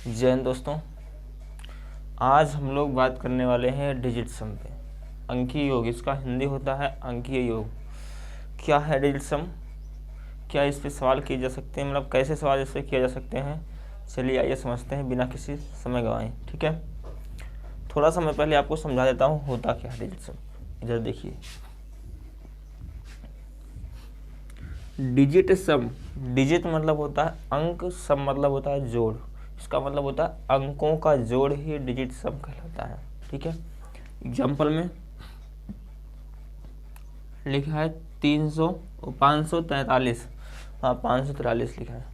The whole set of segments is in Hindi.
जय हिंद दोस्तों। आज हम लोग बात करने वाले हैं डिजिट सम पे। अंकीय योग, इसका हिंदी होता है अंकीय योग। क्या है डिजिट सम, क्या इस पे सवाल किए जा सकते हैं, मतलब कैसे सवाल इस पे किए जा सकते हैं। चलिए आइए समझते हैं बिना किसी समय गंवाए। ठीक है, थोड़ा सा मैं पहले आपको समझा देता हूँ होता क्या है डिजिट सम। इधर देखिए, डिजिट सम, डिजिट मतलब होता है अंक, सम मतलब होता है जोड़। इसका मतलब होता है अंकों का जोड़ ही डिजिट सम कहलाता है। ठीक है, एग्जाम्पल में लिखा है 543, हाँ 543 लिखा है।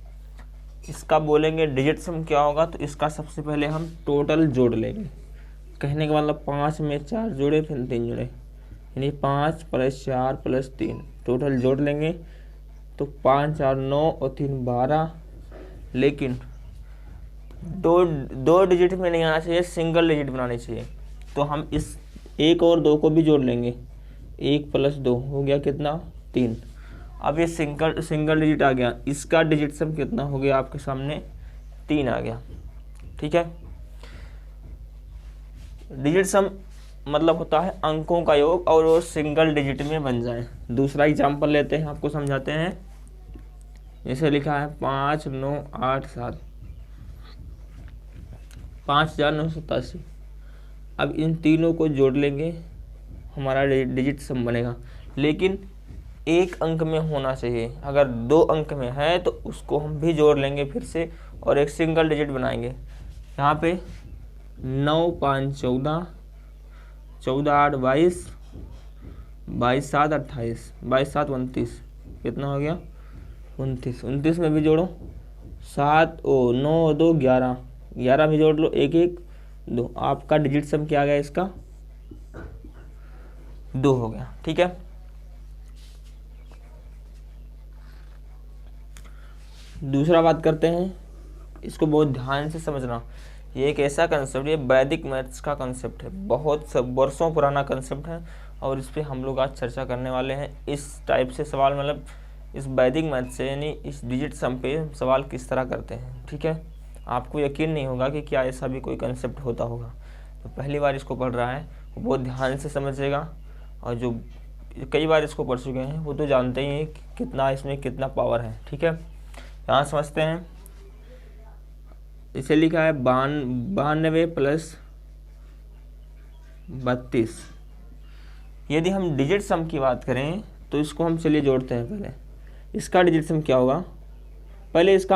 इसका बोलेंगे डिजिट सम क्या होगा, तो इसका सबसे पहले हम टोटल जोड़ लेंगे। कहने का मतलब 5 में 4 जोड़े फिर 3 जोड़े, यानी 5 + 4 + 3 टोटल जोड़ लेंगे तो 5 4 9 और 3 12। लेकिन दो डिजिट में नहीं आना चाहिए, सिंगल डिजिट बनानी चाहिए। तो हम इस 1 और 2 को भी जोड़ लेंगे। 1 + 2 हो गया कितना, 3। अब ये सिंगल डिजिट आ गया, इसका डिजिट सम कितना हो गया आपके सामने, 3 आ गया। ठीक है, डिजिट सम मतलब होता है अंकों का योग और वो सिंगल डिजिट में बन जाए। दूसरा एग्जाम्पल लेते हैं, आपको समझाते हैं। जैसे लिखा है 5 9 8 7, 5,987। अब इन तीनों को जोड़ लेंगे, हमारा डिजिट सम बनेगा। लेकिन एक अंक में होना चाहिए। अगर 2 अंक में है तो उसको हम भी जोड़ लेंगे फिर से और एक सिंगल डिजिट बनाएंगे। यहाँ पे 9 5 14, 14 8 22, 22 7 28, 22 7 29, कितना हो गया 29। 29 में भी जोड़ो 9 2 11, 11 में जोड़ लो 1 1 2। आपका डिजिट सम क्या आ गया, इसका 2 हो गया। ठीक है, दूसरा बात करते हैं। इसको बहुत ध्यान से समझना। ये एक ऐसा कंसेप्ट, ये वैदिक मैथ्स का कंसेप्ट है, बहुत सब वर्षों पुराना कंसेप्ट है और इस पे हम लोग आज चर्चा करने वाले हैं। इस टाइप से सवाल, मतलब इस वैदिक मैथ से, यानी इस डिजिट सम पे सवाल किस तरह करते हैं। ठीक है, आपको यकीन नहीं होगा कि क्या ऐसा भी कोई कंसेप्ट होता होगा। तो पहली बार इसको पढ़ रहा है वो बहुत ध्यान से समझेगा, और जो कई बार इसको पढ़ चुके हैं वो तो जानते ही हैं कि कितना इसमें कितना पावर है। ठीक है, यहाँ समझते हैं। इसे लिखा है 92 + 32। यदि हम डिजिट सम की बात करें तो इसको हम चलिए जोड़ते हैं। पहले इसका डिजिट सम क्या होगा, पहले इसका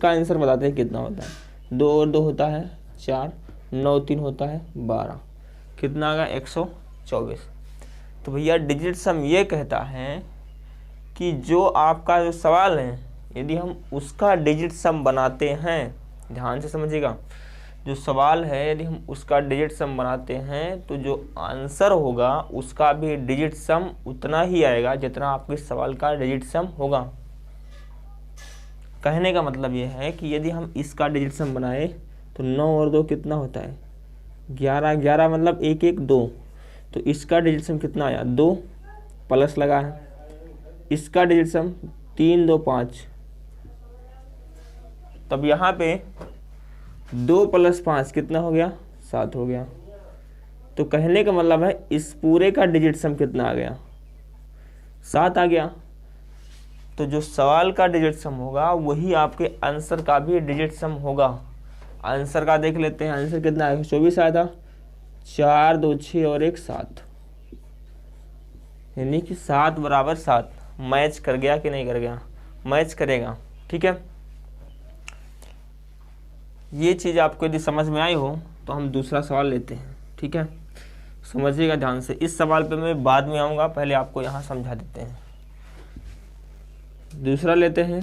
आंसर बताते हैं कितना होता है। 2 और 2 होता है 4, 9 3 होता है 12, कितना आ गया 124। तो भैया डिजिट सम ये कहता है कि जो आपका जो सवाल है, यदि हम उसका डिजिट सम बनाते हैं, ध्यान से समझिएगा, जो सवाल है यदि हम उसका डिजिट सम बनाते हैं तो जो आंसर होगा उसका भी डिजिट सम उतना ही आएगा जितना आपके सवाल का डिजिट सम होगा। कहने का मतलब ये है कि यदि हम इसका डिजिट सम बनाए तो 9 और 2 कितना होता है 11, 11 मतलब 1 1 2। तो इसका डिजिट सम कितना आया 2, प्लस लगा है। इसका डिजिट सम 3 2 5। तब यहाँ पे 2 + 5 कितना हो गया 7 हो गया। तो कहने का मतलब है इस पूरे का डिजिट सम कितना आ गया 7 आ गया। तो जो सवाल का डिजिट सम होगा वही आपके आंसर का भी डिजिट सम होगा। आंसर का देख लेते हैं, आंसर कितना आया 24 आया था। 4 2 6 और 1 7, यानी कि 7 = 7। मैच कर गया कि नहीं कर गया, मैच करेगा। ठीक है, ये चीज़ आपको यदि समझ में आई हो तो हम दूसरा सवाल लेते हैं। ठीक है, समझिएगा ध्यान से। इस सवाल पे मैं बाद में आऊँगा, पहले आपको यहाँ समझा देते हैं। दूसरा लेते हैं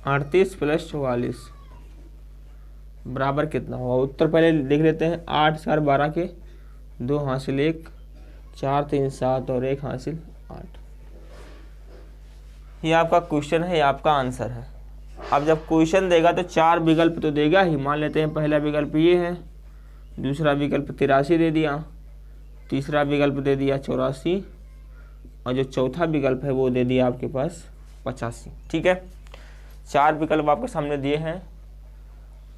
38 + 44 बराबर कितना होगा। उत्तर पहले लिख लेते हैं। 8 4 12 के 2 हासिल 1, 4 3 7 और 1 हासिल 8। ये आपका क्वेश्चन है, ये आपका आंसर है। अब जब क्वेश्चन देगा तो 4 विकल्प तो देगा ही। मान लेते हैं पहला विकल्प ये है, दूसरा विकल्प 83 दे दिया, तीसरा विकल्प दे दिया 84 और जो चौथा विकल्प है वो दे दिया आपके पास 85। ठीक है, 4 विकल्प आपके सामने दिए हैं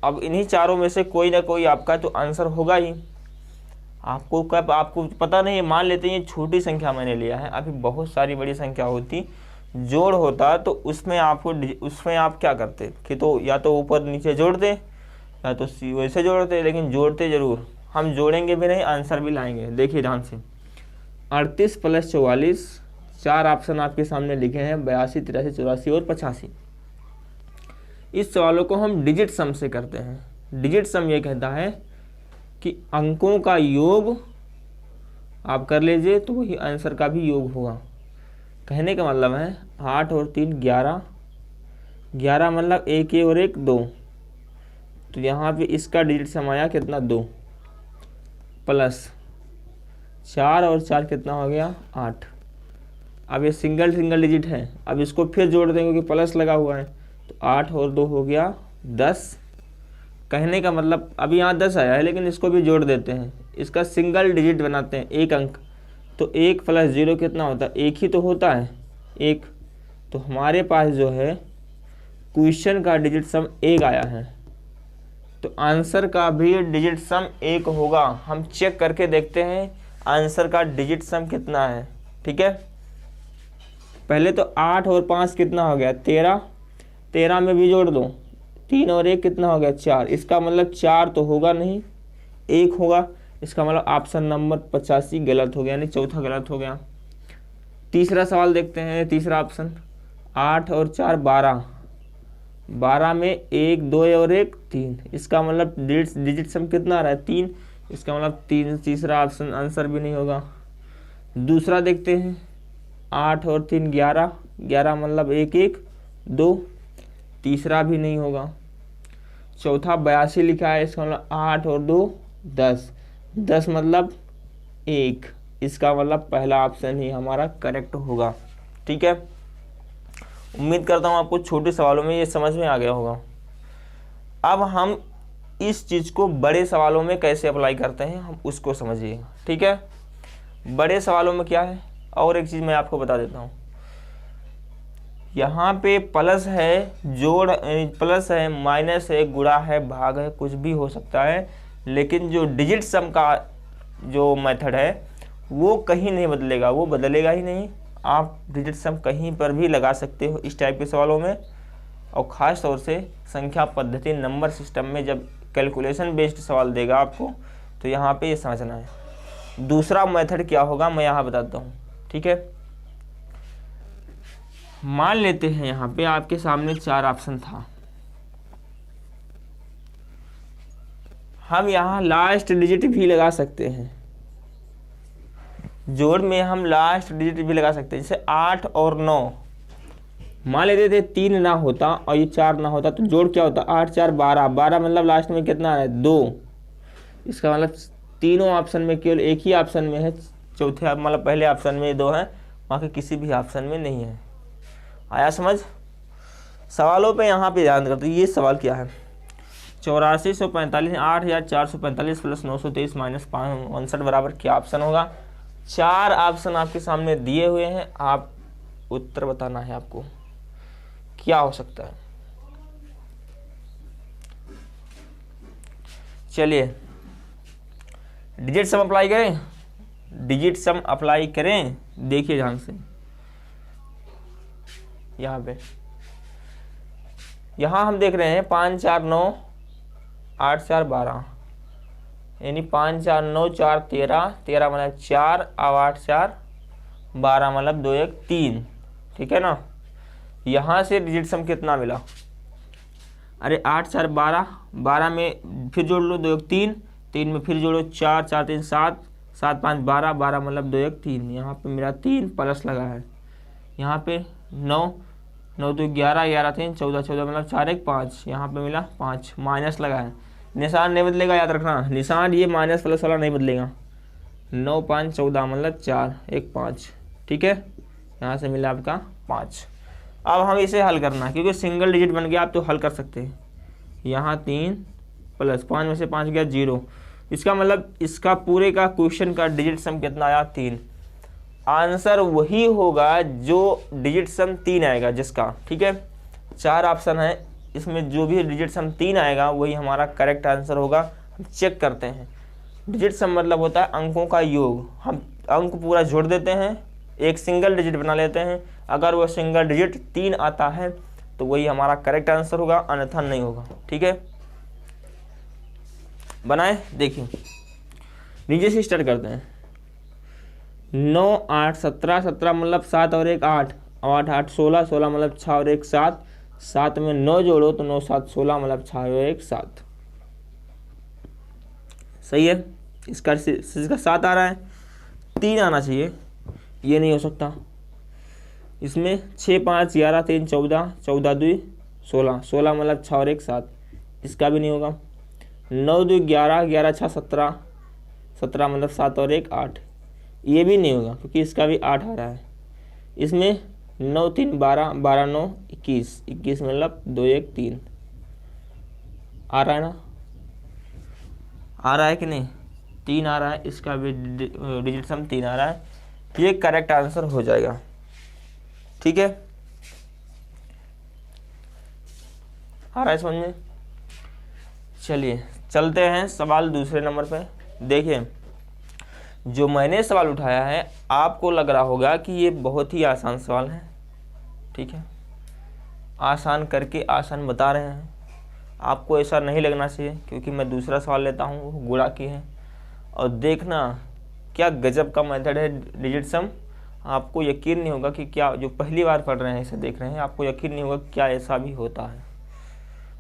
अब इन्हीं चारों में से कोई ना कोई आपका तो आंसर होगा ही। आपको कब, आपको पता नहीं है, मान लेते हैं ये छोटी संख्या मैंने लिया है, अभी बहुत सारी बड़ी संख्या होती, जोड़ होता तो उसमें आप क्या करते कि तो या तो ऊपर नीचे जोड़ते या तो वैसे जोड़ते, लेकिन जोड़ते जरूर। हम जोड़ेंगे भी नहीं, आंसर भी लाएंगे। देखिए ध्यान से, 38 + 44, 4 ऑप्शन आपके सामने लिखे हैं, 82, 83, 84 और 85। इस सवालों को हम डिजिट सम से करते हैं। डिजिट सम ये कहता है कि अंकों का योग आप कर लीजिए तो वही आंसर का भी योग होगा। कहने का मतलब है 8 और 3 11, 11 मतलब 1 और 1 2, तो यहाँ पे इसका डिजिट सम आया कितना 2, प्लस 4 और 4 कितना हो गया 8। अब ये सिंगल डिजिट है, अब इसको फिर जोड़ देंगे क्योंकि प्लस लगा हुआ है, तो 8 और 2 हो गया 10। कहने का मतलब अभी यहाँ 10 आया है, लेकिन इसको भी जोड़ देते हैं, इसका सिंगल डिजिट बनाते हैं, एक अंक, तो 1 + 0 कितना होता है, 1 ही तो होता है 1। तो हमारे पास जो है क्वेश्चन का डिजिट सम 1 आया है, तो आंसर का भी डिजिट सम 1 होगा। हम चेक करके देखते हैं आंसर का डिजिट सम कितना है। ठीक है, पहले तो 8 और 5 कितना हो गया 13, 13 में भी जोड़ दो, 3 और 1 कितना हो गया 4। इसका मतलब 4 तो होगा नहीं, 1 होगा। इसका मतलब ऑप्शन नंबर 85 गलत हो गया, यानी चौथा गलत हो गया। तीसरा सवाल देखते हैं, तीसरा ऑप्शन 8 और 4 12, 12 में 1 2 और 1 3, इसका मतलब डिजिट सम कितना आ रहा है 3, इसका मतलब 3, तीसरा ऑप्शन आंसर भी नहीं होगा। दूसरा देखते हैं 8 और 3 11, 11 मतलब 1 1 2, तीसरा भी नहीं होगा। चौथा 82 लिखा है, इसका मतलब 8 और 2 10, 10 मतलब 1, इसका मतलब पहला ऑप्शन ही हमारा करेक्ट होगा। ठीक है, उम्मीद करता हूँ आपको छोटे सवालों में ये समझ में आ गया होगा। अब हम इस चीज़ को बड़े सवालों में कैसे अप्लाई करते हैं हम उसको समझिएगा। ठीक है, बड़े सवालों में क्या है, और एक चीज़ मैं आपको बता देता हूँ, यहाँ पे प्लस है, जोड़ प्लस है, माइनस है, गुणा है, भाग है, कुछ भी हो सकता है, लेकिन जो डिजिट सम का जो मेथड है वो कहीं नहीं बदलेगा, वो बदलेगा ही नहीं। आप डिजिट सम कहीं पर भी लगा सकते हो इस टाइप के सवालों में, और ख़ास तौर से संख्या पद्धति नंबर सिस्टम में जब कैलकुलेशन बेस्ड सवाल देगा आपको, तो यहाँ पे ये समझना है। दूसरा मेथड क्या होगा मैं यहाँ बताता हूँ। ठीक है, मान लेते हैं यहाँ पे आपके सामने 4 ऑप्शन था, हम यहाँ लास्ट डिजिट भी लगा सकते हैं, जोड़ में हम लास्ट डिजिट भी लगा सकते हैं। जैसे 8 और 9, मान लेते थे 3 ना होता और ये 4 ना होता, तो जोड़ क्या होता 8 4 12, 12 मतलब लास्ट में कितना है 2, इसका मतलब तीनों ऑप्शन में केवल एक ही ऑप्शन में है, चौथे मतलब पहले ऑप्शन में 2 है, बाकी किसी भी ऑप्शन में नहीं है। आया समझ? सवालों पे यहाँ पे ध्यान करते, ये सवाल क्या है, 8445 8445 + 923 - 559 बराबर क्या ऑप्शन होगा। 4 ऑप्शन आपके सामने दिए हुए हैं, आप उत्तर बताना है आपको क्या हो सकता है। चलिए डिजिट सम अप्लाई करें, डिजिट सम अप्लाई करें। देखिए ध्यान से, यहाँ हम देख रहे हैं 5 4 9 8 4 12, यानी 5 4 9 4 13, 13 मतलब 4, अब 8 4 12 मतलब 2 1 3। ठीक है ना, यहाँ से डिजिट सम कितना मिला, अरे 8 4 12, 12 में फिर जोड़ लो 2 1 3, 3 में फिर जोड़ो 4 4 3 7, 7 5 12, 12 मतलब 2 1 3, यहाँ पे मेरा 3 प्लस लगा है, यहाँ पे 9 9 2 11, 11 3 14, 14 मतलब 4 1 5, यहाँ पे मिला 5, माइनस लगा है, निशान नहीं बदलेगा, याद रखना निशान ये माइनस प्लस वाला नहीं बदलेगा। 9 5 14 मतलब 4 1 5। ठीक है, यहाँ से मिला आपका 5। अब हम इसे हल करना, क्योंकि सिंगल डिजिट बन गया आप तो हल कर सकते हैं। यहाँ 3 + 5 में से 5 गया 0, इसका मतलब इसका पूरे का क्वेश्चन का डिजिट सम कितना आया 3। आंसर वही होगा जो डिजिट सम 3 आएगा जिसका। ठीक है, 4 ऑप्शन है, इसमें जो भी डिजिट सम 3 आएगा वही हमारा करेक्ट आंसर होगा। हम चेक करते हैं। डिजिट सम मतलब होता है अंकों का योग। हम अंक पूरा जोड़ देते हैं, एक सिंगल डिजिट बना लेते हैं। अगर वो सिंगल डिजिट 3 आता है तो वही हमारा करेक्ट आंसर होगा, अन्यथा नहीं होगा। ठीक है, बनाए देखिए, नीचे से स्टार्ट करते हैं। 9 8 17, 17 मतलब 7 और 1 8, 8 8 16, 16 मतलब 6 और 1 7, 7 में 9 जोड़ो तो 9 7 16 मतलब 6 और 1 7। सही है, इसका 7 आ रहा है, 3 आना चाहिए, ये नहीं हो सकता। इसमें 6 5 11 3 14, 14 2 16, 16 मतलब 6 और 1 7, इसका भी नहीं होगा। 9 2 11, 11 6 17, 17 मतलब 7 और 1 8, ये भी नहीं होगा क्योंकि इसका भी 8 आ रहा है। इसमें 9 3 12, 12 9 21, 21 मतलब 2 1 3 आ रहा है ना, आ रहा है कि नहीं, 3 आ रहा है, इसका भी डिजिट सम 3 आ रहा है, ये करेक्ट आंसर हो जाएगा। ठीक है, आ रहा है समझ में। चलिए चलते हैं सवाल दूसरे नंबर पे। देखिए, जो मैंने सवाल उठाया है आपको लग रहा होगा कि ये बहुत ही आसान सवाल है। ठीक है, आसान करके आसान बता रहे हैं, आपको ऐसा नहीं लगना चाहिए क्योंकि मैं दूसरा सवाल लेता हूँ, वो गुणा की है। और देखना क्या गजब का मेथड है डिजिट सम, आपको यकीन नहीं होगा कि क्या, जो पहली बार पढ़ रहे हैं इसे देख रहे हैं, आपको यकीन नहीं होगा क्या ऐसा भी होता है।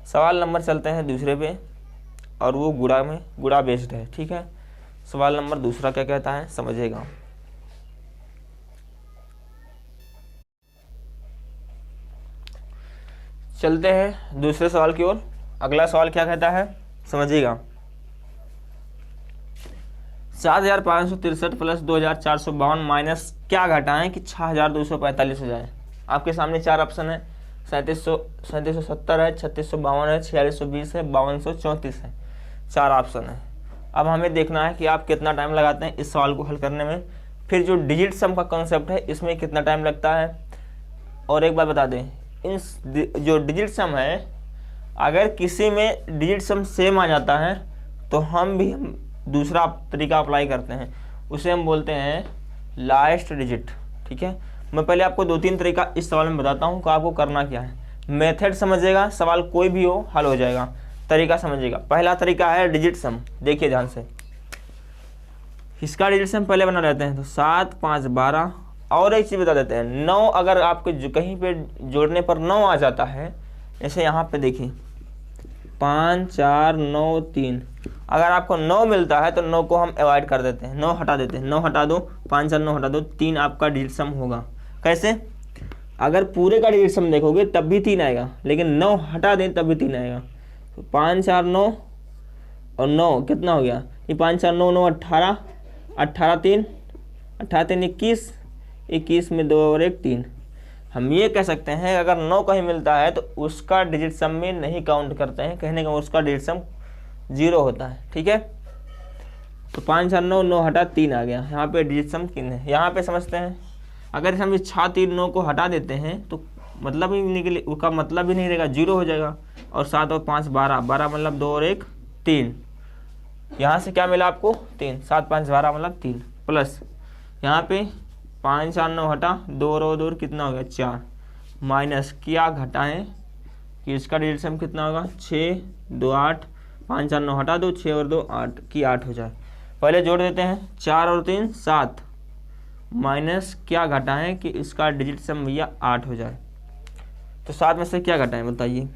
सवाल नंबर चलते हैं दूसरे पे, और वो गुणा बेस्ड है। ठीक है, सवाल नंबर दूसरा क्या कहता है समझिएगा। चलते हैं दूसरे सवाल की ओर। अगला सवाल क्या कहता है समझिएगा। 7563 प्लस 2452 माइनस क्या घटाएं कि 6245 हो जाए। आपके सामने 4 ऑप्शन है, 3770 है, 3652 है, 4620 है, 5234 है, 4 ऑप्शन है। अब हमें देखना है कि आप कितना टाइम लगाते हैं इस सवाल को हल करने में, फिर जो डिजिट सम का कॉन्सेप्ट है इसमें कितना टाइम लगता है। और एक बात बता दें, इन जो डिजिट सम है, अगर किसी में डिजिट सम सेम आ जाता है तो हम दूसरा तरीका अप्लाई करते हैं, उसे हम बोलते हैं लास्ट डिजिट। ठीक है, मैं पहले आपको 2-3 तरीका इस सवाल में बताता हूँ कि आपको करना क्या है। मेथड समझिएगा, सवाल कोई भी हो हल हो जाएगा। तरीका समझिएगा। पहला तरीका है डिजिट सम, देखिए ध्यान से, इसका डिजिट सम पहले बना लेते हैं। तो 7 5 12, और एक चीज़ बता देते हैं, 9 अगर आपके कहीं पे जोड़ने पर 9 आ जाता है, जैसे यहाँ पे देखिए 5 4 9 3, अगर आपको 9 मिलता है तो 9 को हम अवॉइड कर देते हैं, 9 हटा देते हैं। 9 हटा दो, 5 4 9 हटा दो, 3 आपका डिजिट सम होगा। कैसे? अगर पूरे का डिजिट सम देखोगे तब भी 3 आएगा, लेकिन 9 हटा दें तब भी 3 आएगा। तो 5 4 9 और 9 कितना हो गया, ये 5 4 9 9 18, 18 3 21, 21 में 2 और 1 3। हम ये कह सकते हैं अगर 9 कहीं मिलता है तो उसका डिजिट सम में नहीं काउंट करते हैं, कहने का उसका डिजिट सम 0 होता है। ठीक है, तो 5 4 9 9 हटा 3 आ गया, यहाँ पे डिजिट सम 3 है। यहाँ पे समझते हैं, अगर हम इस 6 3 9 को हटा देते हैं तो मतलब ही निकले, उसका मतलब ही नहीं रहेगा, 0 हो जाएगा। और 7 और 5 12, 12 मतलब 2 और 1 3, यहाँ से क्या मिला आपको 3, 7 5 12 मतलब 3, प्लस यहाँ पे 5 4 9 हटा 2 और 2 कितना हो गया 4, माइनस क्या घटाएं कि इसका डिजिट सम कितना होगा 6 2 8, 5 4 9 हटा दो, 6 और 2 8 की 8 हो जाए। पहले जोड़ देते हैं, 4 और 3 7, माइनस क्या घटाएं कि इसका डिजिट सम भैया 8 हो जाए। तो 7 में से क्या घटाएं बताइए।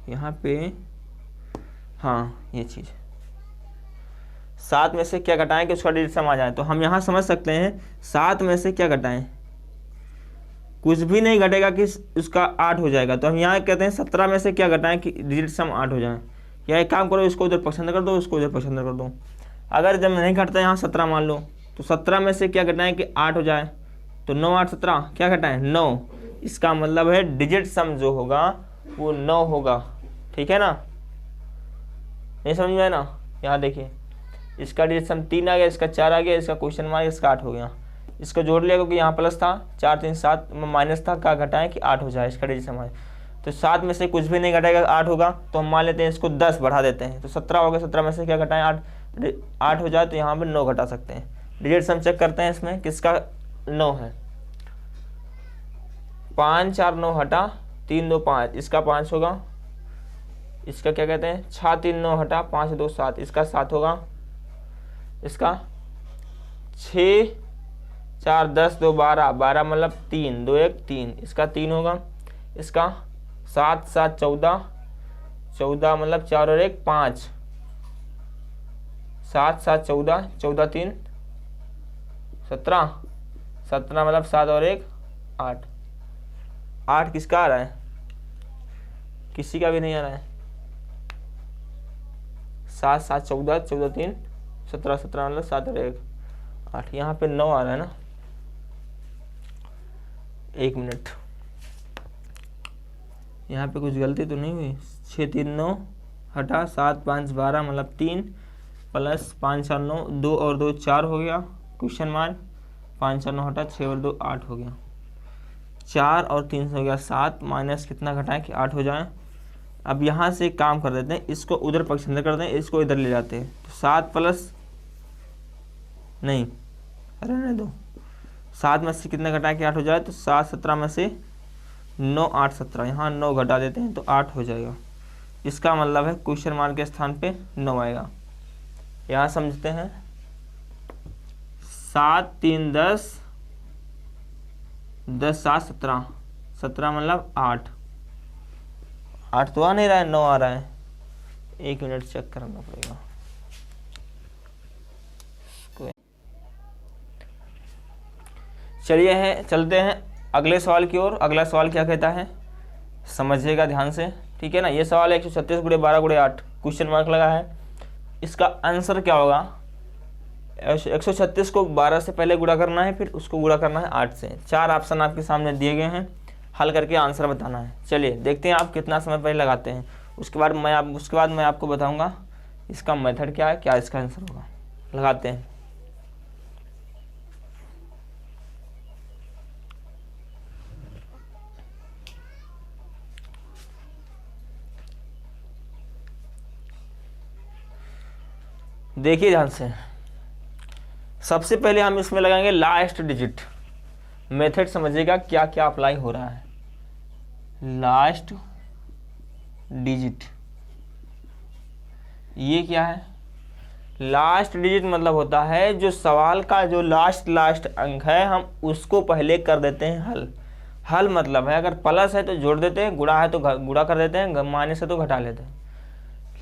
यहाँ पे हाँ, ये चीज़ 7 में से क्या घटाएं कि उसका डिजिट सम आ जाए। तो हम यहाँ समझ सकते हैं 7 में से क्या घटाएं, कुछ भी नहीं घटेगा कि उसका 8 हो जाएगा। तो हम यहाँ कहते हैं 17 में से क्या घटाएं कि डिजिट सम 8 हो जाए। या एक काम करो, इसको उधर पसंद कर दो, इसको उधर पसंद कर दो। अगर जब नहीं घटता यहाँ 17 मान लो, तो 17 में से क्या घटाएं कि 8 हो जाए। तो 9 8 17 क्या घटाएं 9, इसका मतलब है डिजिट सम जो होगा वो 9 होगा। ठीक है ना, नहीं समझ में आया ना। यहाँ देखिए, इसका डिजिट सम 3 आ गया, इसका 4 आ गया, इसका क्वेश्चन मार्क, इसका 8 हो गया। इसको जोड़ लिया क्योंकि यहाँ प्लस था, 4 3 7 माइनस था, क्या घटाएं कि 8 हो जाए, इसका डिजिट सम है। तो 7 में से कुछ भी नहीं घटाएगा, 8 होगा, तो हम मान लेते हैं इसको 10 बढ़ा देते हैं, तो 17 हो गया। 17 में से क्या घटाएं, 8 हो जाए, तो यहाँ पर 9 घटा सकते हैं। डिजिट सम चेक करते हैं इसमें, किसका 9 है। 5 4 9 हटा, 3 2 5, इसका 5 होगा। इसका क्या कहते हैं, 6 3 9 हटा, 5 2 7, इसका 7 होगा। इसका 6 4 10 2 12, 12 मतलब 3 2 1 3, इसका 3 होगा। इसका 7 7 14, 14 मतलब 4 और 1 5, 7 7 14, 14 3 17, 17 मतलब 7 और 1 8। 8 किसका आ रहा है, किसी का भी नहीं आ रहा है। 7 7 14, 14 3 17, 17 मतलब 7 और 1 8। यहाँ पे 9 आ रहा है ना, 1 मिनट, यहाँ पे कुछ गलती तो नहीं हुई। 6 3 9 हटा, 7 5 12 मतलब 3 प्लस 5 4 9, 2 और 2 4 हो गया, क्वेश्चन मार्क। 5 4 9 हटा, 6 और 2 8 हो गया। 4 और 3 हो गया 7, माइनस कितना घटाएं कि 8 हो जाए। अब यहाँ से एक काम कर देते हैं, इसको उधर पक्ष अंदर कर दें, इसको इधर ले जाते हैं। तो 7 प्लस नहीं, रहने दो, 7 में से कितना घटाएं कि 8 हो जाए। तो 7 17 में से 9 8 17, यहाँ 9 घटा देते हैं तो 8 हो जाएगा। इसका मतलब है क्वेश्चन मार्क के स्थान पे 9 आएगा। यहाँ समझते हैं, 7 3 10, 10 7 17, 17 मतलब 8, 8 तो आ नहीं रहा है, 9 आ रहा है। 1 मिनट चेक करना पड़ेगा। चलिए चलते हैं अगले सवाल की ओर। अगला सवाल क्या कहता है, समझिएगा ध्यान से, ठीक है ना। ये सवाल है 136 × 12 × 8, क्वेश्चन मार्क लगा है। इसका आंसर क्या होगा, 136 को 12 से पहले गुणा करना है, फिर उसको गुणा करना है 8 से। 4 ऑप्शन आपके सामने दिए गए हैं, हल करके आंसर बताना है। चलिए देखते हैं आप कितना समय पहले लगाते हैं, उसके बाद मैं आपको बताऊंगा इसका मेथड क्या है, क्या इसका आंसर होगा। लगाते हैं। देखिए ध्यान से, सबसे पहले हम इसमें लगाएंगे लास्ट डिजिट। मेथड समझिएगा क्या क्या अप्लाई हो रहा है। लास्ट डिजिट, ये क्या है, लास्ट डिजिट मतलब होता है जो सवाल का जो लास्ट अंक है, हम उसको पहले कर देते हैं हल। हल मतलब है अगर प्लस है तो जोड़ देते हैं, गुणा है तो गुणा कर देते हैं, माइनस है तो घटा लेते हैं।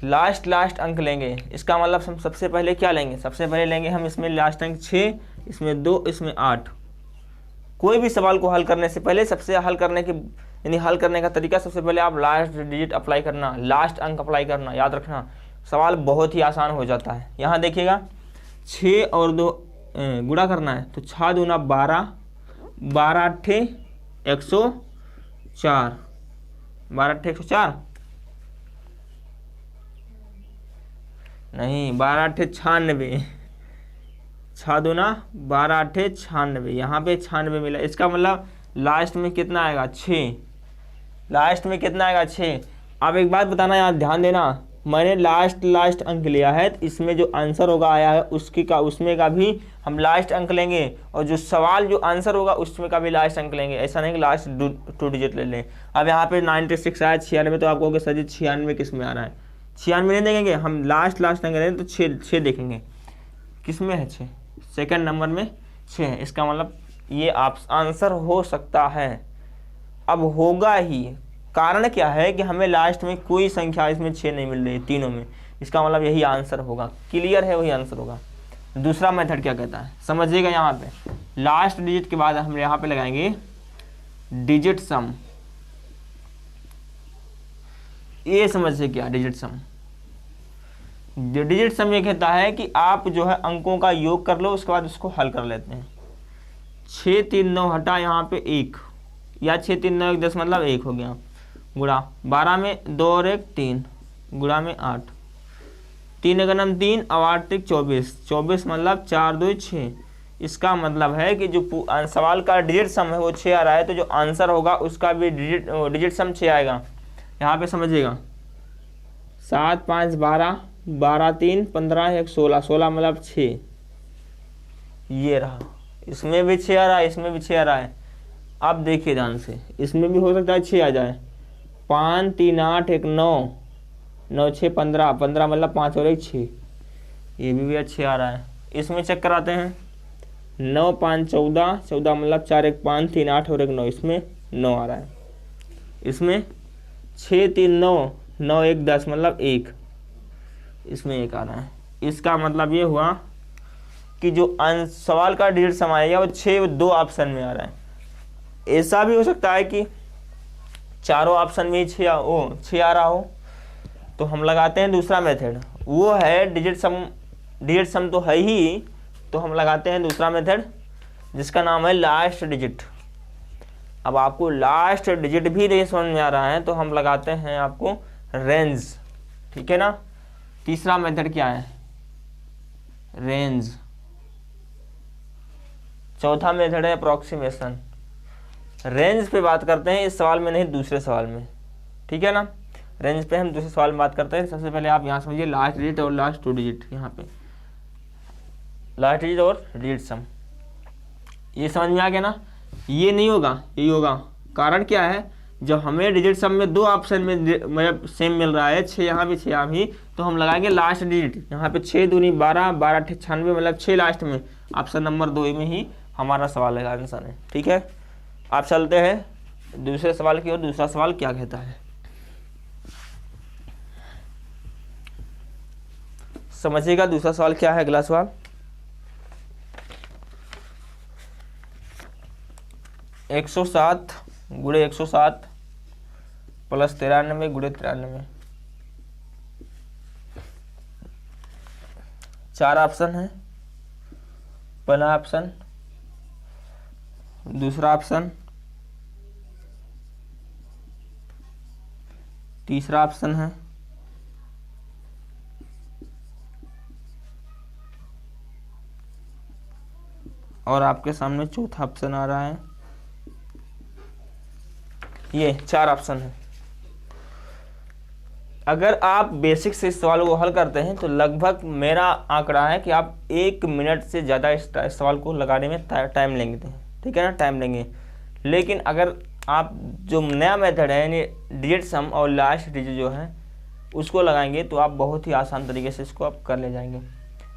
लास्ट अंक लेंगे, इसका मतलब हम सबसे पहले क्या लेंगे, सबसे पहले लेंगे हम इसमें लास्ट अंक 6, इसमें 2, इसमें 8। कोई भी सवाल को हल करने से पहले सबसे हल करने का तरीका, सबसे पहले आप लास्ट डिजिट अप्लाई करना, लास्ट अंक अप्लाई करना, याद रखना। सवाल बहुत ही आसान हो जाता है। यहाँ देखिएगा 6 और 2 गुणा करना है, तो 6 दूना 12, 12 8 104, 12 8 104 नहीं, 12 8 96, 6 दूना 12 8 96, यहाँ पे 96 मिला। इसका मतलब लास्ट में कितना आएगा, 6। लास्ट में कितना आएगा, 6। अब एक बात बताना, यहाँ ध्यान देना, मैंने लास्ट अंक लिया है, तो इसमें जो आंसर होगा आया है उसमें का भी हम लास्ट अंक लेंगे, और जो सवाल जो आंसर होगा उसमें का भी लास्ट अंक लेंगे। ऐसा नहीं कि लास्ट 2 डिजिट ले लें। अब यहाँ पे 96 आया, 96, तो आपको कहोगे सर जी 96 किस में आ रहा है, 96 नहीं देखेंगे हम, लास्ट अंक लेंगे तो 6 देखेंगे किस में है, 6 सेकंड नंबर में 6 है। इसका मतलब ये आप आंसर हो सकता है। अब होगा ही, कारण क्या है कि हमें लास्ट में कोई संख्या इसमें 6 नहीं मिल रही तीनों में, इसका मतलब यही आंसर होगा। क्लियर है, वही आंसर होगा। दूसरा मेथड क्या कहता है समझिएगा, यहाँ पे लास्ट डिजिट के बाद हम यहाँ पे लगाएंगे डिजिट सम। ये समझिए क्या डिजिट सम, डिजिट सम ये कहता है कि आप जो है अंकों का योग कर लो, उसके बाद उसको हल कर लेते हैं। 6 3 9 हटा, यहाँ पे 1, या 6 3 9 1 10 मतलब 1 हो गया, गुणा 12 में 2 और 1 3, गुणा में 8, 3 1 3, अब 8 3 24, 24 मतलब 4 2 6, इसका मतलब है कि जो सवाल का डिजिट सम है वो 6 आ रहा है, तो जो आंसर होगा उसका भी डिजिट सम 6 आएगा। यहाँ पे समझिएगा, 7 5 12, 12 3 15, 1 16, 16 मतलब 6, ये रहा। इसमें भी 6 आ रहा है, इसमें भी 6 आ रहा है। अब देखिए ध्यान से, इसमें भी हो सकता है 6 आ जाए। 5 3 8 1 9, 9 6 15, 15 मतलब 5 और 1 6, ये भी अच्छा आ रहा है। इसमें चेक कराते हैं, 9 5 14, 14 मतलब 4 1 5 3 8 और 1 9, इसमें 9 आ रहा है। इसमें 6 3 9, 9 1 10 मतलब 1, इसमें 1 आ रहा है। इसका मतलब ये हुआ कि जो सवाल का डिजिट सम आएगा वो 6 2 ऑप्शन में आ रहा है। ऐसा भी हो सकता है कि चारों ऑप्शन में ही 6 आ रहा हो, तो हम लगाते हैं दूसरा मेथड, वो है डिजिट सम तो है ही, तो हम लगाते हैं दूसरा मेथड जिसका नाम है लास्ट डिजिट। अब आपको लास्ट डिजिट भी नहीं समझ में आ रहा है तो हम लगाते हैं आपको रेंज, ठीक है ना। तीसरा मेथड क्या है, रेंज। चौथा मेथड है अप्रोक्सीमेशन। रेंज पे बात करते हैं इस सवाल में नहीं, दूसरे सवाल में, ठीक है ना। रेंज पे हम दूसरे सवाल में बात करते हैं। सबसे पहले आप यहाँ समझिए लास्ट डिजिट और लास्ट 2 डिजिट, यहाँ पे लास्ट डिजिट और डिजिट सम, ये समझ में आ गया ना। ये नहीं होगा, यही होगा। कारण क्या है, जब हमें डिजिट सम में 2 ऑप्शन में मतलब सेम मिल रहा है, 6 यहाँ भी 6 यहाँ भी, तो हम लगाएंगे लास्ट डिजिट। यहाँ पे 6 दूनी 12, 12 96 मतलब 6 लास्ट में, ऑप्शन नंबर 2 में ही हमारा सवाल का आंसर है, ठीक है। आप चलते हैं दूसरे सवाल की ओर। दूसरा सवाल क्या कहता है, समझिएगा दूसरा सवाल क्या है। अगला सवाल, 107 गुणे 107 प्लस 93 गुणे 93। 4 ऑप्शन है। पहला ऑप्शन, दूसरा ऑप्शन, तीसरा ऑप्शन है, और आपके सामने चौथा ऑप्शन आ रहा है। ये 4 ऑप्शन है। अगर आप बेसिक से इस सवाल को हल करते हैं तो लगभग मेरा आंकड़ा है कि आप 1 मिनट से ज़्यादा इस सवाल को लगाने में टाइम लेंगे, ठीक है ना, टाइम लेंगे। लेकिन अगर आप जो नया मेथड है यानी डिजिट सम और लास्ट डिजिट जो है उसको लगाएंगे तो आप बहुत ही आसान तरीके से इसको आप कर ले जाएंगे।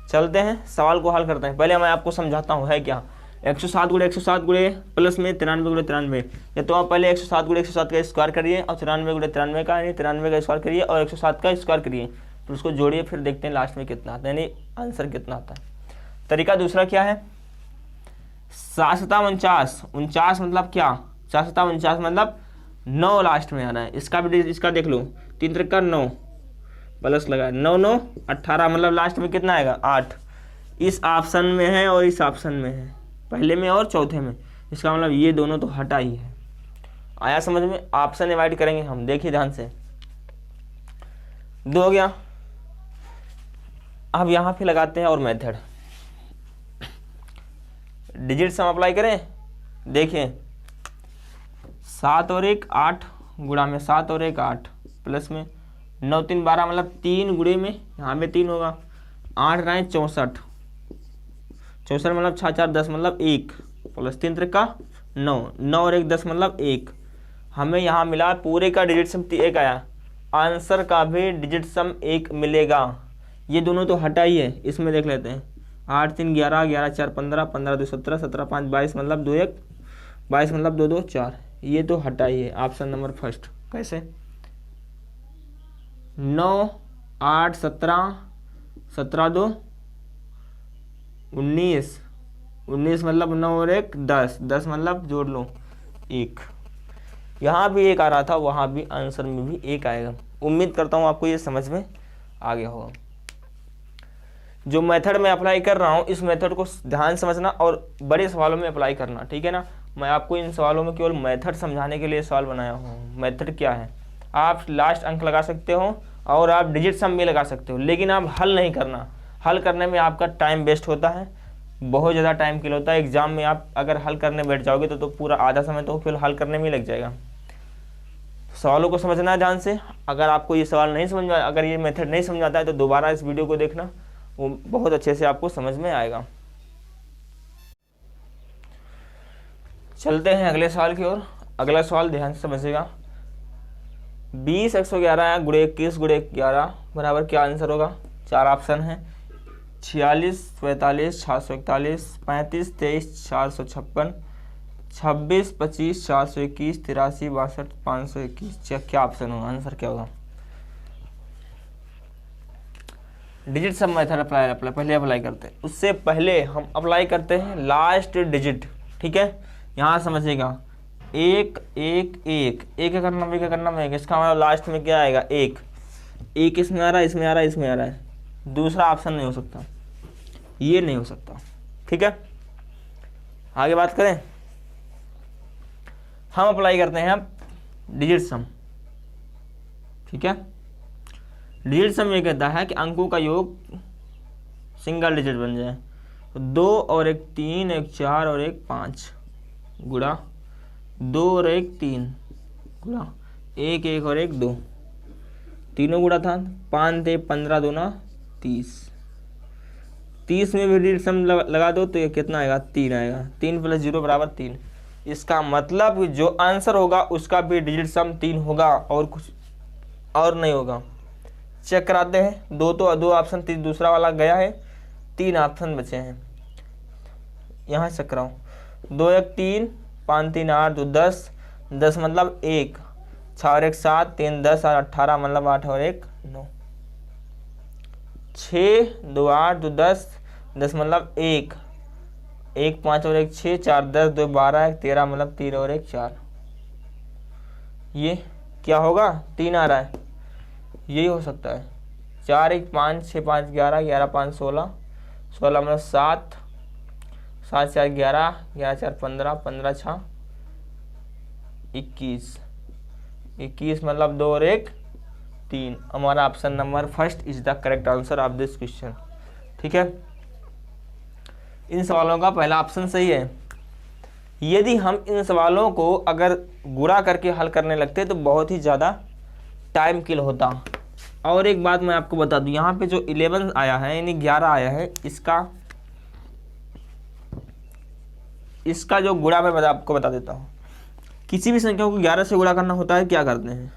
चलते हैं सवाल को हल करते हैं। पहले मैं आपको समझाता हूँ है क्या। 107 गुणे 107 गुणे प्लस में 93 गुणे 93, या तो आप पहले 107 गुणे 107 का स्क्वायर करिए और 93 गुणे 93 का यानी 93 का स्क्वायर करिए और 107 का स्क्वायर करिए, फिर उसको जोड़िए, फिर देखते हैं लास्ट में कितना आता है यानी आंसर कितना आता है। तरीका दूसरा क्या है, 7 7 49, 49 मतलब क्या, 7 7 49 मतलब 9 लास्ट में आना है। इसका भी इसका देख लो, 3 3 9 प्लस लगा 9 9 18 मतलब लास्ट में कितना आएगा 8। इस ऑप्शन में है और इस ऑप्शन में है, पहले में और चौथे में। इसका मतलब ये दोनों तो हटा ही है। आया समझ में। ऑप्शन डिवाइड करेंगे हम, देखिए ध्यान से, 2 हो गया। अब यहाँ पे लगाते हैं और मेथड, डिजिट सम अप्लाई करें। देखिए 7 और 1 8 गुणा में 7 और 1 8 प्लस में 9 3 12 मतलब 3 गुणे में यहाँ में 3 होगा, 8 9 64, 64 मतलब 6 4 10 मतलब 1 प्लस 3 3 का 9, 9 और 1 10 मतलब 1। हमें यहाँ मिला पूरे का डिजिट सम 1 आया, आंसर का भी डिजिट सम 1 मिलेगा। ये दोनों तो हटा ही है, इसमें देख लेते हैं। 8 3 11, 11 4 15, 15 2 17, 17 5 22 मतलब 2 1, 22 मतलब 2 2 4, ये तो हटा ही है। Option number first. कैसे, 9 8 17, 17 2 19, 19 मतलब 9 और 1 10, 10 मतलब जोड़ लो 1। यहाँ भी 1 आ रहा था, वहाँ भी आंसर में भी 1 आएगा। उम्मीद करता हूँ आपको ये समझ में आ गया होगा। जो मेथड मैं अप्लाई कर रहा हूँ इस मेथड को ध्यान समझना और बड़े सवालों में अप्लाई करना, ठीक है ना। मैं आपको इन सवालों में केवल मेथड समझाने के लिए सवाल बनाया हूँ। मेथड क्या है, आप लास्ट अंक लगा सकते हो और आप डिजिट सम भी लगा सकते हो, लेकिन आप हल नहीं करना। हल करने में आपका टाइम वेस्ट होता है, बहुत ज़्यादा टाइम किल होता है। एग्जाम में आप अगर हल करने बैठ जाओगे तो पूरा आधा समय तो फिर हल करने में ही लग जाएगा। सवालों को समझना है ध्यान से। अगर आपको ये सवाल नहीं समझ में, अगर ये मेथड नहीं समझ आता है तो दोबारा इस वीडियो को देखना, वो बहुत अच्छे से आपको समझ में आएगा। चलते हैं अगले सवाल की ओर। अगला सवाल ध्यान से समझिएगा। 20 111 गुणे 21 गुणे 11 बराबर क्या आंसर होगा? 4 ऑप्शन है। 46 45 641 35 23 456 26 25 421 83 62 521। क्या ऑप्शन होगा? आंसर क्या होगा? डिजिट सब मेथड पहले अप्लाई करते हैं। उससे पहले हम अप्लाई करते हैं लास्ट डिजिट। ठीक है, यहाँ समझिएगा। एक एक एक एक करना भी, क्या करना मैं, इसका मतलब लास्ट में क्या आएगा? एक। एक इसमें आ रहा है, इसमें आ रहा है, इसमें आ रहा है, दूसरा ऑप्शन नहीं हो सकता, ये नहीं हो सकता। ठीक है, आगे बात करें। हम अप्लाई करते हैं अब डिजिट सम। ठीक है, डिजिट सम ये कहता है कि अंकों का योग सिंगल डिजिट बन जाए। तो 2 और 1 3, 1 4 और 1 5 गुणा 2 और 1 3 गुणा 1 1 और 1 2, तीनों गुणा था। 5 थे 15 दूना 30। 30 में भी डिजिट सम लगा दो तो ये कितना आएगा? 3 आएगा। 3 + 0 बराबर 3। इसका मतलब जो आंसर होगा उसका भी डिजिट सम 3 होगा और कुछ और नहीं होगा। चेक कराते हैं। दो ऑप्शन दूसरा वाला गया है, 3 ऑप्शन बचे हैं। यहाँ चेक कराओ। 2 1 3 5 3 8 2 10 10 मतलब 1, 6 और 1 7 3 10 और 18 मतलब 8 और 1 9, 6 2 8 2 10 10 मतलब 1 1 5 और 1 6 4 10 2 12 1 13 मतलब 3 और 1 4। ये क्या होगा? 3 आ रहा है, यही हो सकता है। 4 1 5 6 5 11 11 5 16 16 मतलब 7 7 4 11 11 4 15 15 6 21 21 मतलब 2 और 1 3। हमारा option number first is the correct answer of this question. ठीक है, इन सवालों का पहला ऑप्शन सही है। यदि हम इन सवालों को अगर गुणा करके हल करने लगते तो बहुत ही ज़्यादा टाइम किल होता। और एक बात मैं आपको बता दूं, यहाँ पे जो 11 आया है यानी 11 आया है, इसका जो गुणा मैं आपको बता देता हूँ। किसी भी संख्या को 11 से गुणा करना होता है, क्या करते हैं?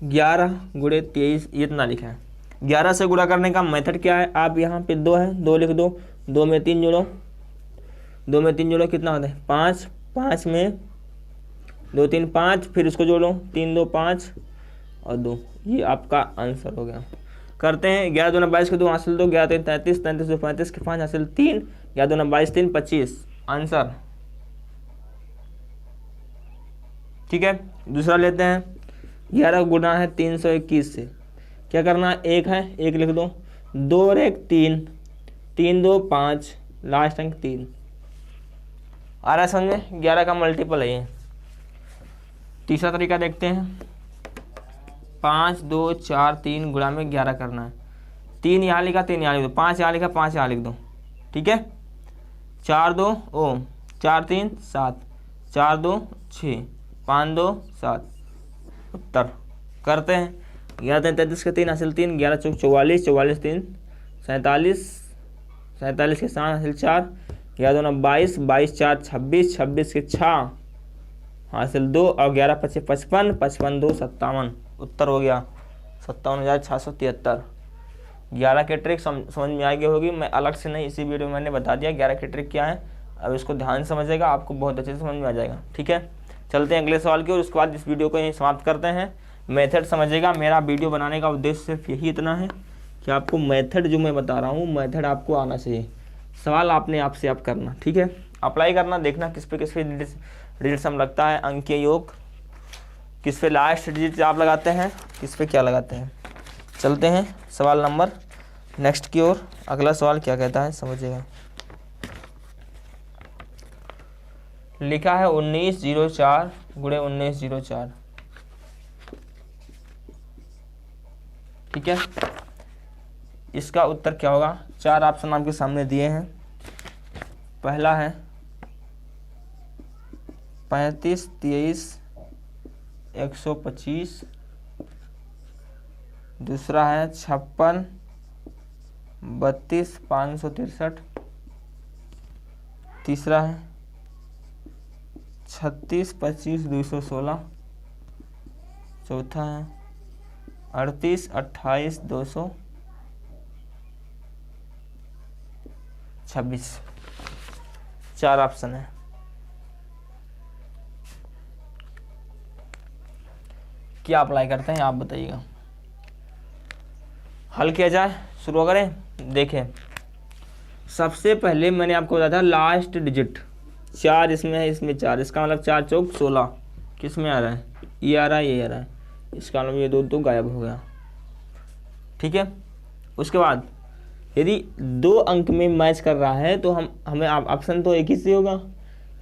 11 गुणे 23 इतना लिखा है। 11 से गुणा करने का मेथड क्या है? आप यहाँ पे 2 है, 2 लिख दो, 2 में 3 जोड़ो, 2 में 3 जोड़ो कितना होता है? 5, 5 में 2 3 5, फिर इसको जोड़ो 3 2 5 और 2, ये आपका आंसर हो गया। करते हैं। 11 2 22 के 2 हासिल 2, 11 3 33 33 2 35 के 5 हासिल 3, 11 2 22 3 25 आंसर। ठीक है, दूसरा लेते हैं। 11 गुना है 321 से, क्या करना है? 1 है, 1 लिख दो, 2 और 1 3 3 2 5 लास्ट अंक 3 आ रहा है समझ में? 11 का मल्टीपल है ये। तीसरा तरीका देखते हैं। 5 2 4 3 गुणा में 11 करना है। 3 यहाँ लिखा, 3 यहाँ लिख दो, 5 यहाँ लिखा, 5 यहाँ लिख दो। ठीक है, 4 2 4 3 7 4 2 6 5 2 7 उत्तर। करते हैं। 11 3 33 के 3 हासिल 3, 11 4 44 44 3 47 47 के 7 हासिल 4, 11 2 22 22 4 26 26 के 6 हासिल 2 और 11 5 55 55 2 57 उत्तर हो गया 57,673। 11 के ट्रिक समझ में आ गई होगी। मैं अलग से नहीं, इसी वीडियो में मैंने बता दिया 11 के ट्रिक क्या है। अब इसको ध्यान समझेगा, आपको बहुत अच्छे से समझ में आ जाएगा। ठीक है, चलते हैं अगले सवाल की और उसके बाद इस वीडियो को यहीं समाप्त करते हैं। मेथड समझिएगा। मेरा वीडियो बनाने का उद्देश्य सिर्फ यही इतना है कि आपको मेथड जो मैं बता रहा हूँ, मेथड आपको आना चाहिए। सवाल आपने आप से आप करना। ठीक है, अप्लाई करना, देखना किस पे डिजिट सम लगता है, अंकीय योग, किस पे लास्ट डिजिट आप लगाते हैं, किस पे क्या लगाते हैं। चलते हैं सवाल नंबर नेक्स्ट की ओर। अगला सवाल क्या कहता है समझिएगा। लिखा है 1904 गुणे 1904। ठीक है, इसका उत्तर क्या होगा? 4 ऑप्शन आपके सामने दिए हैं। पहला है 35, 23, 125। दूसरा है 56, 32, 563। तीसरा है 36, 25, 216। चौथा है 38, 28, 226। 4 ऑप्शन है। क्या अप्लाई करते हैं आप बताइएगा। हल किया जाए, शुरू करें। देखें, सबसे पहले मैंने आपको बताया था लास्ट डिजिट 4 इसमें है, इसमें 4, इसका मतलब 4 चौक 16 किस में आ रहा है? ये आ रहा है, ये आ रहा है, इसका मतलब ये 2 गायब हो गया। ठीक है। उसके बाद यदि 2 अंक में मैच कर रहा है तो हमें ऑप्शन तो एक ही सही होगा,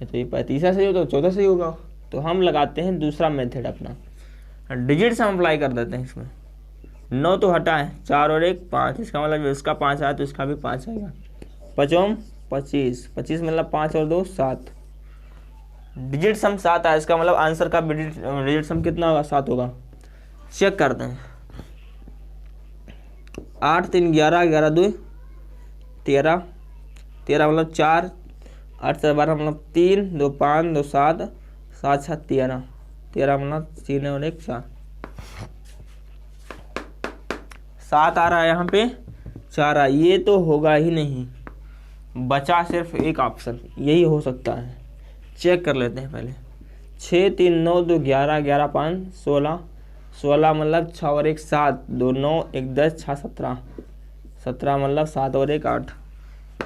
तो ये तीसरा सही होगा तो चौथा सही होगा। तो हम लगाते हैं दूसरा मेथड अपना, डिजिट से हम अप्लाई कर देते हैं। इसमें 9 तो हटा है, 4 और 1 5, इसका मतलब इसका 5 आया तो इसका भी 5 आएगा। 5 25, 25 मतलब 5 और 2 7। डिजिट सम 7 आया, इसका मतलब आंसर का डिजिट सम कितना होगा? 7 होगा। चेक करते हैं। 8 3 11, 11 2 13, 13 मतलब 4, 8 से 12 मतलब 3, 2 5, 2 7, 7 7 13, 13 मतलब 3 और 1 4। 7 आ रहा है यहाँ पे, 4 आ, ये तो होगा ही नहीं, बचा सिर्फ एक ऑप्शन, यही हो सकता है। चेक कर लेते हैं पहले। 6 3 9 2 11, 11 5 16, 16 मतलब 6 और 1 7, 2 9 1 10, 6 17, 17 मतलब 7 और 1 8।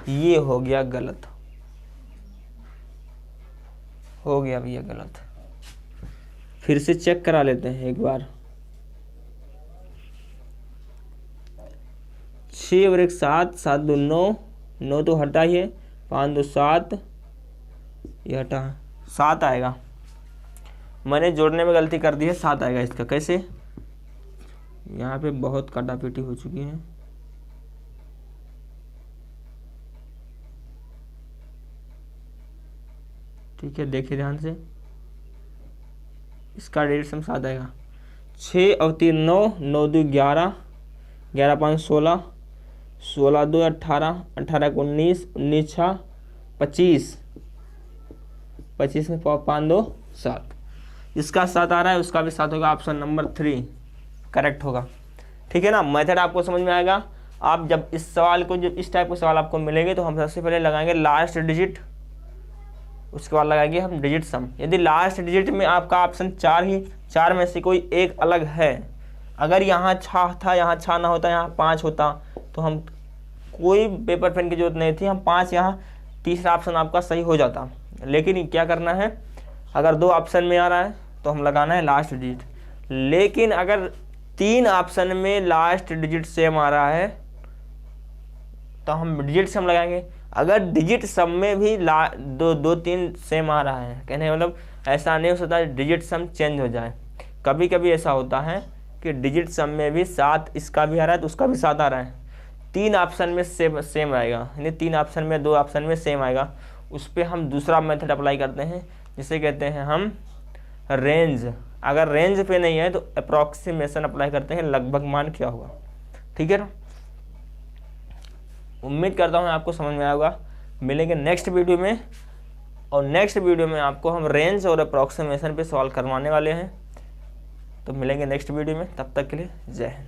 ये हो गया गलत, हो गया भैया गलत। फिर से चेक करा लेते हैं एक बार। 6 और 1 7, 7 2 9, 9 तो हटा ही है, 5 2 7, ये हटा 7 आएगा। मैंने जोड़ने में गलती कर दी है, 7 आएगा इसका। कैसे? यहाँ पे बहुत काटापीटी हो चुकी है। ठीक है, देखिए ध्यान से, इसका डिजिट सम 7 आएगा। 6 और 3 9, 9 2 11, 11 5 16, 16 2 18, 18 को 19, 19 6 25, 25 में 5 2 7। इसका 7 आ रहा है, उसका भी 7 होगा। ऑप्शन नंबर 3 करेक्ट होगा। ठीक है ना। मेथड आपको समझ में आएगा। आप जब इस सवाल को, जब इस टाइप के सवाल आपको मिलेंगे तो हम सबसे पहले लगाएंगे लास्ट डिजिट, उसके बाद लगाएंगे हम डिजिट सम। यदि लास्ट डिजिट में आपका ऑप्शन 4 ही, 4 में से कोई एक अलग है, अगर यहाँ 6 था, यहाँ 6 ना होता, यहाँ 5 होता, तो हम कोई पेपर पेन की जरूरत नहीं थी, हम 5 यहाँ तीसरा ऑप्शन आपका सही हो जाता। लेकिन क्या करना है, अगर 2 ऑप्शन में आ रहा है तो हम लगाना है लास्ट डिजिट। लेकिन अगर 3 ऑप्शन में लास्ट डिजिट सेम आ रहा है तो हम डिजिट सम लगाएंगे। अगर डिजिट सम में भी 2 3 सेम आ रहा है, कहने मतलब ऐसा नहीं हो सकता डिजिट सम चेंज हो जाए। कभी कभी ऐसा होता है कि डिजिट सम में भी 7 इसका भी आ रहा है तो उसका भी 7 आ रहा है, 3 ऑप्शन में सेम आएगा, यानी 3 ऑप्शन में 2 ऑप्शन में सेम आएगा। उस पर हम दूसरा मेथड अप्लाई करते हैं, जिसे कहते हैं हम रेंज। अगर रेंज पे नहीं है तो अप्रॉक्सीमेशन अप्लाई करते हैं, लगभग मान क्या होगा। ठीक है ना। उम्मीद करता हूँ आपको समझ में आया होगा। मिलेंगे नेक्स्ट वीडियो में, और नेक्स्ट वीडियो में आपको हम रेंज और अप्रॉक्सीमेशन पे सॉल्व करवाने वाले हैं। तो मिलेंगे नेक्स्ट वीडियो में, तब तक के लिए जय हिंद।